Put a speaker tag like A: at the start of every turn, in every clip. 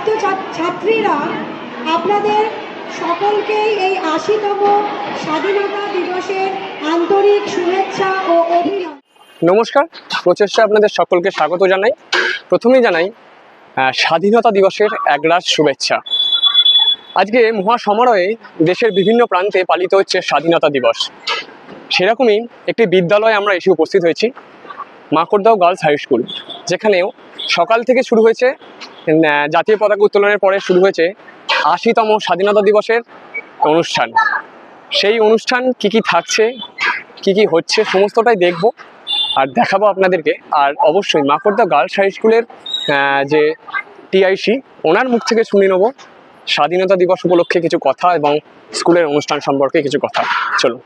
A: ছাত্রছাত্রীরা আপনাদের সকলকেই এই ৮০তম স্বাধীনতা দিবসের আন্তরিক শুভেচ্ছা ও অভিনন্দন।
B: নমস্কার, প্রচেষ্টা আপনাদের সকলকে স্বাগত জানাই। প্রথমেই জানাই স্বাধীনতা দিবসের একরাশ শুভেচ্ছা। আজকে মহা সমারোহে দেশের বিভিন্ন প্রান্তে পালিত হচ্ছে স্বাধীনতা দিবস। সেরকমই একটি বিদ্যালয়ে আমরা এসে উপস্থিত হয়েছি, মাকড়দাও গার্লস হাই স্কুল, যেখানেও সকাল থেকে শুরু হয়েছে জাতীয় পতাকা উত্তোলনের পরে শুরু হয়েছে ৮০তম স্বাধীনতা দিবসের অনুষ্ঠান। সেই অনুষ্ঠান কি থাকছে, কি হচ্ছে, সমস্তটাই দেখব আর দেখাবো আপনাদেরকে। আর অবশ্যই মাকড়দাও গার্লস হাই স্কুলের যে টিআইসি, ওনার মুখ থেকে শুনে নেব স্বাধীনতা দিবস উপলক্ষে কিছু কথা এবং স্কুলের অনুষ্ঠান সম্পর্কে কিছু কথা। চলুন।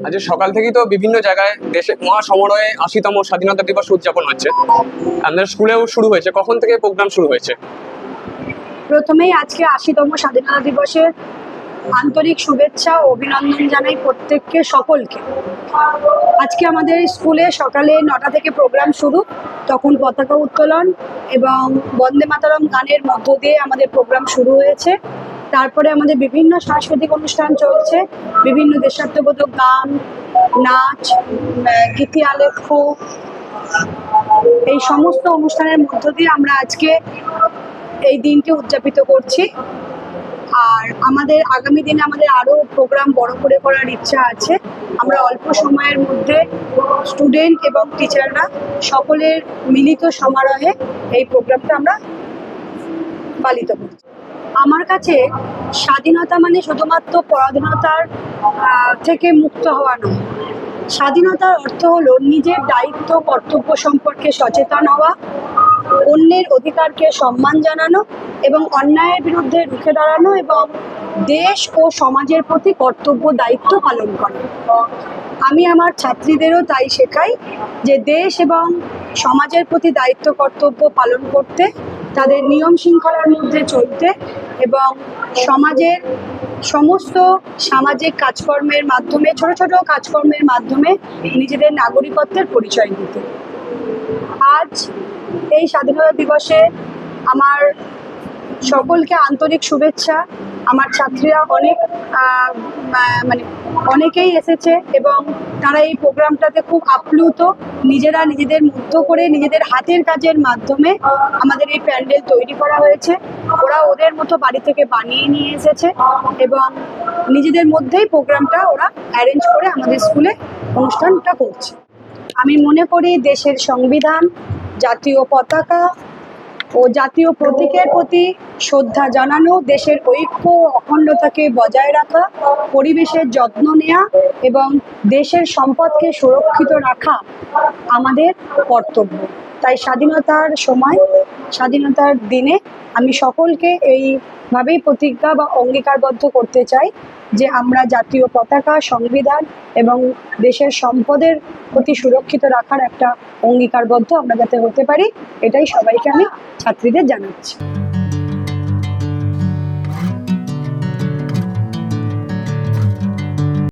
B: আজ সকাল থেকেই তো বিভিন্ন জায়গায় দেশে মহা সমারোহে ৮০তম স্বাধীনতা দিবস উদযাপন হচ্ছে। আমাদের স্কুলেও শুরু হয়েছে। কখন থেকে প্রোগ্রাম শুরু হয়েছে?
C: প্রথমেই আজকে ৮০তম স্বাধীনতা দিবসের আন্তরিক শুভেচ্ছা ও অভিনন্দন জানাই প্রত্যেককে, সকলকে। আজকে আমাদের স্কুলে সকালে ৯টা থেকে প্রোগ্রাম শুরু, তখন পতাকা উত্তোলন এবং বন্দে মাতরম গানের মধ্য দিয়ে আমাদের প্রোগ্রাম শুরু হয়েছে। তারপরে আমাদের বিভিন্ন সাংস্কৃতিক অনুষ্ঠান চলছে, বিভিন্ন দেশাত্মবোধক গান, নাচ, গীতি আলেখ্য, এই সমস্ত অনুষ্ঠানের মধ্য দিয়ে আমরা আজকে এই দিনটি উদযাপিত করছি। আর আমাদের আগামী দিনে আমাদের আরও প্রোগ্রাম বড় করে করার ইচ্ছা আছে। আমরা অল্প সময়ের মধ্যে স্টুডেন্ট এবং টিচাররা সকলের মিলিত সমারোহে এই প্রোগ্রামটা আমরা পালিত করছি। আমার কাছে স্বাধীনতা মানে শুধুমাত্র পরাধীনতার থেকে মুক্ত হওয়া নয়। স্বাধীনতার অর্থ হলো নিজের দায়িত্ব কর্তব্য সম্পর্কে সচেতন হওয়া, অন্যের অধিকারকে সম্মান জানানো এবং অন্যায়ের বিরুদ্ধে রুখে দাঁড়ানো এবং দেশ ও সমাজের প্রতি কর্তব্য দায়িত্ব পালন করা। আমি আমার ছাত্রীদেরও তাই শেখাই যে দেশ এবং সমাজের প্রতি দায়িত্ব কর্তব্য পালন করতে, তাদের নিয়ম শৃঙ্খলার মধ্যে চলতে এবং সমাজের সমস্ত সামাজিক কাজকর্মের মাধ্যমে, ছোট ছোট কাজকর্মের মাধ্যমে নিজেদের নাগরিকত্বের পরিচয় দিতে। আজ এই স্বাধীনতা দিবসে আমার সকলকে আন্তরিক শুভেচ্ছা। আমার ছাত্রীরা অনেকেই এসেছে এবং তারা এই প্রোগ্রামটাতে খুব আপ্লুত। নিজেরা নিজেদের মুগ্ধ করে নিজেদের হাতের কাজের মাধ্যমে আমাদের এই প্যান্ডেল তৈরি করা হয়েছে। ওরা ওদের মতো বাড়ি থেকে বানিয়ে নিয়ে এসেছে এবং নিজেদের মধ্যেই প্রোগ্রামটা ওরা অ্যারেঞ্জ করে আমাদের স্কুলে অনুষ্ঠানটা করছে। আমি মনে করি দেশের সংবিধান, জাতীয় পতাকা ও জাতীয় প্রতীকের প্রতি শ্রদ্ধা জানানো, দেশের ঐক্য ও অখণ্ডতাকে বজায় রাখা, পরিবেশের যত্ন নেওয়া এবং দেশের সম্পদকে সুরক্ষিত রাখা আমাদের কর্তব্য। তাই স্বাধীনতার সময়, স্বাধীনতার দিনে আমি সকলকে এইভাবেই প্রতিজ্ঞা বা অঙ্গীকারবদ্ধ করতে চাই যে আমরা জাতীয় পতাকা, সংবিধান এবং দেশের সম্পদের প্রতি সুরক্ষিত রাখার একটা অঙ্গীকারবদ্ধ আমরা যাতে হতে পারি, এটাই সবাইকে আমি ছাত্রীদের জানাচ্ছি।